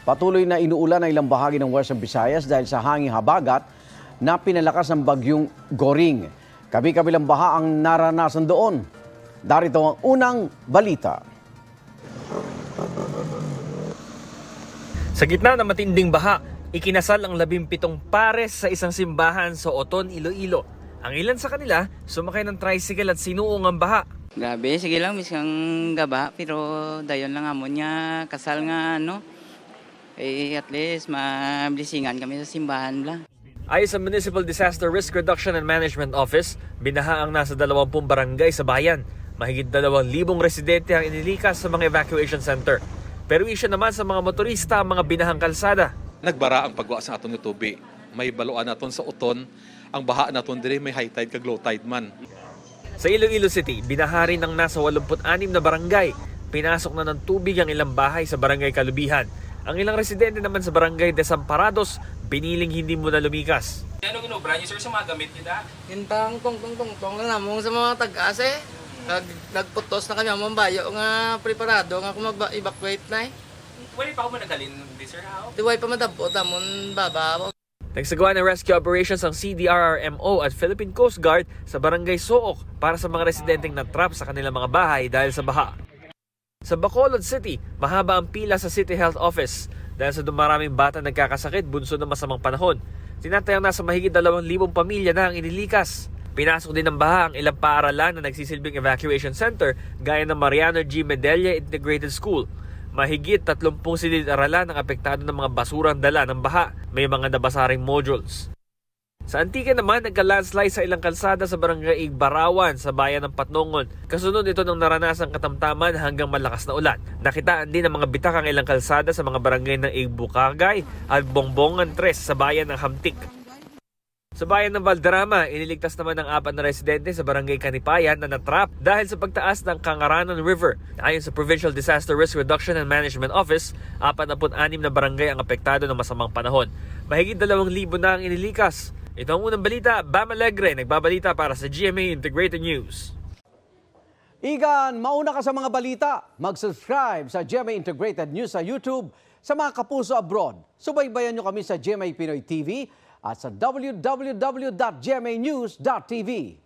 Patuloy na inuulan ang ilang bahagi ng Western Visayas dahil sa hanging habagat na pinalakas ng bagyong Goring. Kabi-kabilang baha ang naranasan doon. Darito ang unang balita. Sa gitna ng matinding baha, ikinasal ang 17 pares sa isang simbahan sa Oton, Iloilo. Ang ilan sa kanila, sumakay ng tricycle at sinuong ang baha. Grabe, sige lang, miskang gaba, pero dayon lang amon niya, kasal nga at least mablisingan kami sa simbahan lang. Ayon sa Municipal Disaster Risk Reduction and Management Office, binaha ang nasa 20 barangay sa bayan. Mahigit 2,000 residente ang inilikas sa mga evacuation center. Pero isyo naman sa mga motorista ang mga binahang kalsada. Nagbara ang pagwa sa aton nga tubig. May baluan naton sa Oton, ang baha naton dire may high tide kag low tide man. Sa Iloilo City, binaha rin ng nasa 86 na barangay. Pinasok na ng tubig ang ilang bahay sa barangay Kalubihan. Ang ilang residente naman sa barangay Desamparados, piniling hindi muna lumikas. Ano ginobra niyo sir sa mga gamit nila? Hintang tong lang namong sa mga tag-as eh. Nagputos na kami ang bayo nga preparado nga kung mag-evacuate na eh. Wala pa ako managalin di sir how? Diway pa madabot amon baba. Nagsagawa ng rescue operations ang CDRRMO at Philippine Coast Guard sa barangay Sook para sa mga residenteng na-trap sa kanilang mga bahay dahil sa baha. Sa Bacolod City, mahaba ang pila sa City Health Office dahil sa dumaraming bata nagkakasakit bunso ng masamang panahon. Tinatayang nasa mahigit 2,000 pamilya na ang inilikas. Pinasok din ng baha ang ilang paaralan na nagsisilbing evacuation center gaya ng Mariano G. Medella Integrated School. Mahigit 30 silid-aralan ang apektado ng mga basurang dala ng baha. May mga nabasaring modules. Sa Antique naman, nagka-landslide sa ilang kalsada sa barangay Igbarawan sa bayan ng Patnongon. Kasunod ito ng naranasang katamtaman hanggang malakas na ulan. Nakitaan din ang mga bitak ang ilang kalsada sa mga barangay ng Igbukagay at Bongbongan 3 sa bayan ng Hamtik. Sa bayan ng Valderrama, iniligtas naman ng 4 na residente sa barangay Kanipayan na natrap dahil sa pagtaas ng Kangaranan River. Ayon sa Provincial Disaster Risk Reduction and Management Office, 46 na barangay ang apektado ng masamang panahon. Mahigit 2,000 na ang inilikas. Ito ang unang balita. Bam Alegre, nagbabalita para sa GMA Integrated News. Igan, mauna ka sa mga balita. Mag-subscribe sa GMA Integrated News sa YouTube. Sa mga kapuso abroad, subaybayan nyo kami sa GMA Pinoy TV at sa www.gmanews.tv.